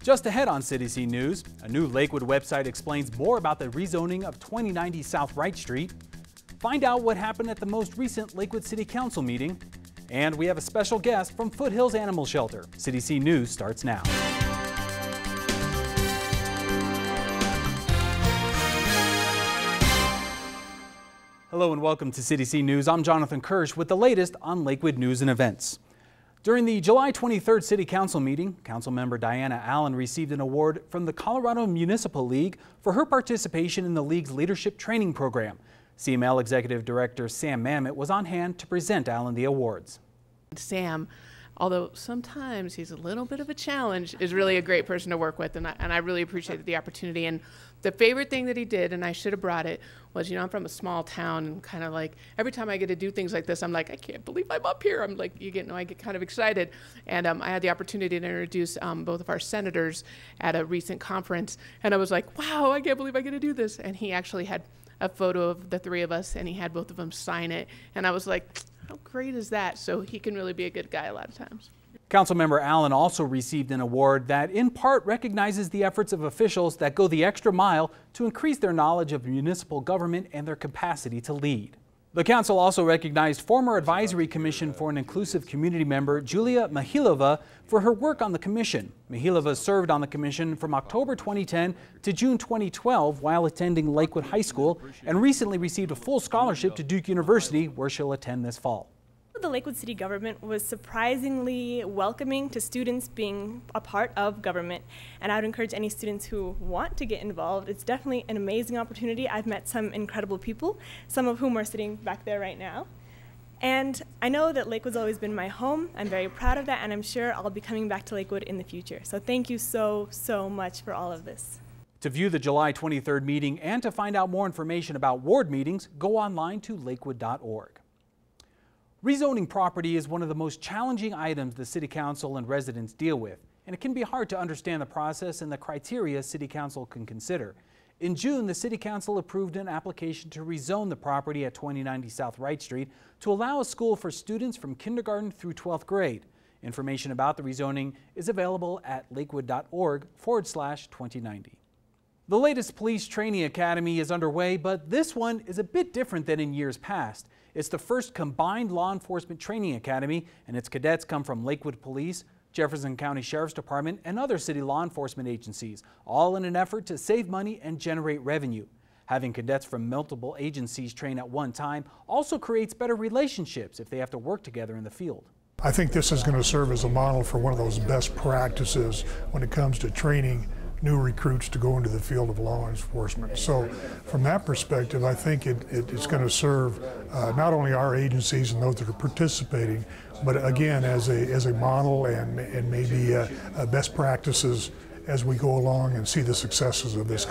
Just ahead on CityC News, a new Lakewood website explains more about the rezoning of 2090 South Wright Street. Find out what happened at the most recent Lakewood City Council meeting. And we have a special guest from Foothills Animal Shelter. CityC News starts now. Hello and welcome to CityC News. I'm Jonathan Kirsch with the latest on Lakewood news and events. During the July 23rd City Council meeting, Councilmember Diana Allen received an award from the Colorado Municipal League for her participation in the league's leadership training program. CML Executive Director Sam Mamet was on hand to present Allen the awards. Sam, although sometimes he's a little bit of a challenge, is really a great person to work with, and I really appreciated the opportunity. And the favorite thing that he did, and I should have brought it, was, I'm from a small town, and kind of like every time I get to do things like this, I'm like, I can't believe I'm up here. I'm like, I get kind of excited. And I had the opportunity to introduce both of our senators at a recent conference, and I was like, wow, I can't believe I get to do this. And he actually had a photo of the three of us, and he had both of them sign it, and I was like, how great is that? So he can really be a good guy a lot of times. Councilmember Allen also received an award that in part recognizes the efforts of officials that go the extra mile to increase their knowledge of municipal government and their capacity to lead. The council also recognized former Advisory Commission for an Inclusive Community member Julia Mihilova for her work on the commission. Mihilova served on the commission from October 2010 to June 2012 while attending Lakewood High School and recently received a full scholarship to Duke University, where she'll attend this fall. The Lakewood City government was surprisingly welcoming to students being a part of government, and I would encourage any students who want to get involved. It's definitely an amazing opportunity. I've met some incredible people, some of whom are sitting back there right now. And I know that Lakewood's always been my home. I'm very proud of that, and I'm sure I'll be coming back to Lakewood in the future. So thank you so much for all of this. To view the July 23rd meeting and to find out more information about ward meetings, go online to lakewood.org. Rezoning property is one of the most challenging items the City Council and residents deal with, and it can be hard to understand the process and the criteria City Council can consider. In June, the City Council approved an application to rezone the property at 2090 South Wright Street to allow a school for students from kindergarten through 12th grade. Information about the rezoning is available at lakewood.org/2090. The latest police training academy is underway, but this one is a bit different than in years past. It's the first combined law enforcement training academy, and its cadets come from Lakewood Police, Jefferson County Sheriff's Department, and other city law enforcement agencies, all in an effort to save money and generate revenue. Having cadets from multiple agencies train at one time also creates better relationships if they have to work together in the field. I think this is going to serve as a model for one of those best practices when it comes to training new recruits to go into the field of law enforcement. So from that perspective, I think it's going to serve not only our agencies and those that are participating, but again as a model and maybe best practices as we go along and see the successes of this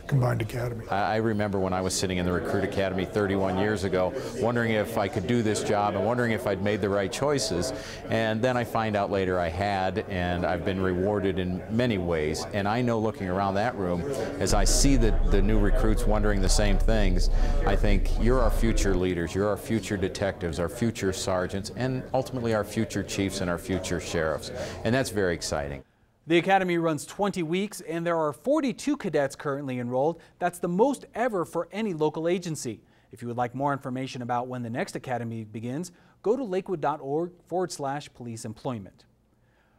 combined academy. I remember when I was sitting in the Recruit Academy 31 years ago, wondering if I could do this job and wondering if I'd made the right choices. And then I find out later I had, and I've been rewarded in many ways. And I know, looking around that room, as I see the new recruits wondering the same things, I think you're our future leaders, you're our future detectives, our future sergeants, and ultimately our future chiefs and our future sheriffs. And that's very exciting. The academy runs 20 weeks and there are 42 cadets currently enrolled. That's the most ever for any local agency. If you would like more information about when the next academy begins, go to lakewood.org/police employment.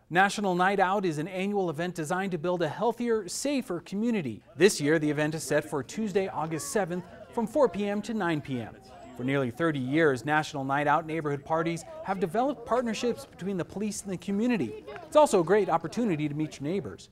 National Night Out is an annual event designed to build a healthier, safer community. This year, the event is set for Tuesday, August 7th from 4 p.m. to 9 p.m. For nearly 30 years, National Night Out neighborhood parties have developed partnerships between the police and the community. It's also a great opportunity to meet your neighbors.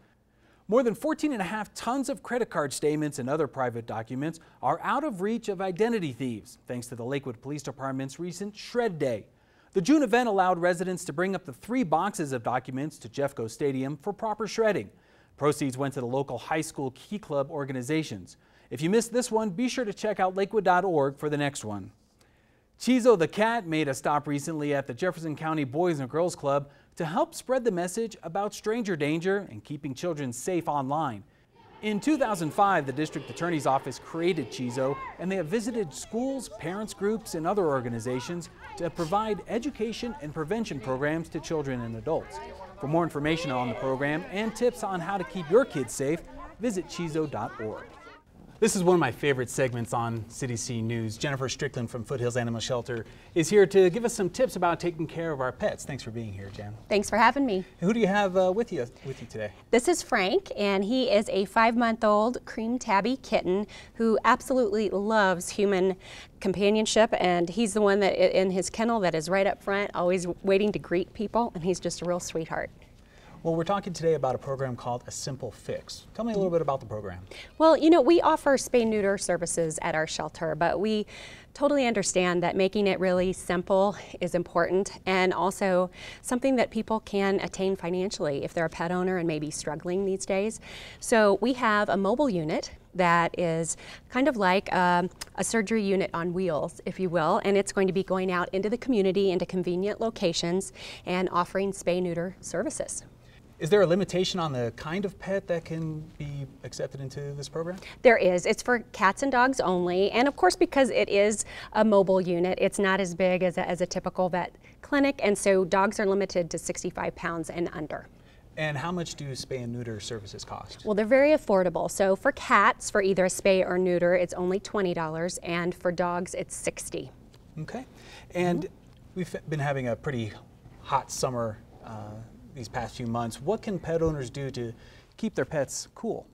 More than 14.5 tons of credit card statements and other private documents are out of reach of identity thieves, thanks to the Lakewood Police Department's recent Shred Day. The June event allowed residents to bring up to 3 boxes of documents to Jeffco Stadium for proper shredding. Proceeds went to the local high school Key Club organizations. If you missed this one, be sure to check out lakewood.org for the next one. Chizo the cat made a stop recently at the Jefferson County Boys and Girls Club to help spread the message about stranger danger and keeping children safe online. In 2005, the district attorney's office created Chizo, and they have visited schools, parents groups, and other organizations to provide education and prevention programs to children and adults. For more information on the program and tips on how to keep your kids safe, visit chizo.org. This is one of my favorite segments on CityC News. Jennifer Strickland from Foothills Animal Shelter is here to give us some tips about taking care of our pets. Thanks for being here, Jen. Thanks for having me. Who do you have with you today? This is Frank, and he is a 5-month-old cream tabby kitten who absolutely loves human companionship, and he's the one that in his kennel that is right up front, always waiting to greet people, and he's just a real sweetheart. Well, we're talking today about a program called A Simple Fix. Tell me a little bit about the program. Well, you know, we offer spay-neuter services at our shelter, but we totally understand that making it really simple is important, and also something that people can attain financially if they're a pet owner and maybe struggling these days. So we have a mobile unit that is kind of like a surgery unit on wheels, if you will, and it's going to be going out into the community, into convenient locations, and offering spay-neuter services. Is there a limitation on the kind of pet that can be accepted into this program? There is. It's for cats and dogs only, and of course because it is a mobile unit, it's not as big as a typical vet clinic, and so dogs are limited to 65 pounds and under. And how much do spay and neuter services cost? Well, they're very affordable. So for cats, for either a spay or neuter, it's only $20, and for dogs, it's $60. Okay. And we've been having a pretty hot summer these past few months. What can pet owners do to keep their pets cool?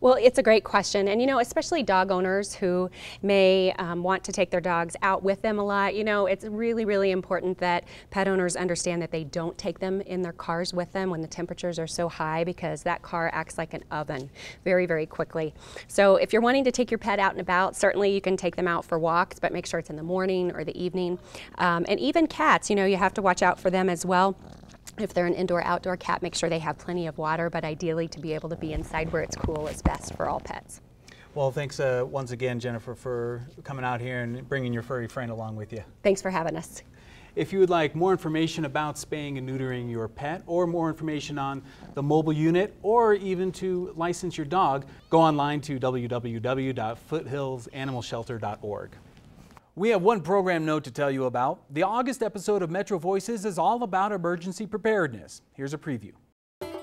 Well, it's a great question, and you know, especially dog owners who may want to take their dogs out with them a lot, you know, it's really, really important that pet owners understand that they don't take them in their cars with them when the temperatures are so high, because that car acts like an oven very, very quickly. So if you're wanting to take your pet out and about, certainly you can take them out for walks, but make sure it's in the morning or the evening. And even cats, you know, you have to watch out for them as well. If they're an indoor-outdoor cat, make sure they have plenty of water, but ideally to be able to be inside where it's cool is best for all pets. Well, thanks once again, Jennifer, for coming out here and bringing your furry friend along with you. Thanks for having us. If you would like more information about spaying and neutering your pet, or more information on the mobile unit, or even to license your dog, go online to www.foothillsanimalshelter.org. We have one program note to tell you about. The August episode of Metro Voices is all about emergency preparedness. Here's a preview.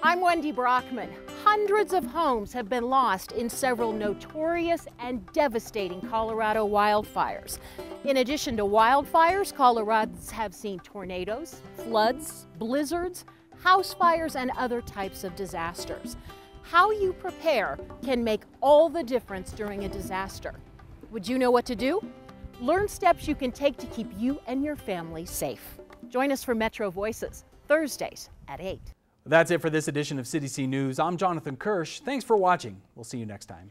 I'm Wendy Brockman. Hundreds of homes have been lost in several notorious and devastating Colorado wildfires. In addition to wildfires, Coloradans have seen tornadoes, floods, blizzards, house fires, and other types of disasters. How you prepare can make all the difference during a disaster. Would you know what to do? Learn steps you can take to keep you and your family safe. Join us for Metro Voices, Thursdays at 8. That's it for this edition of CityC News. I'm Jonathan Kirsch. Thanks for watching. We'll see you next time.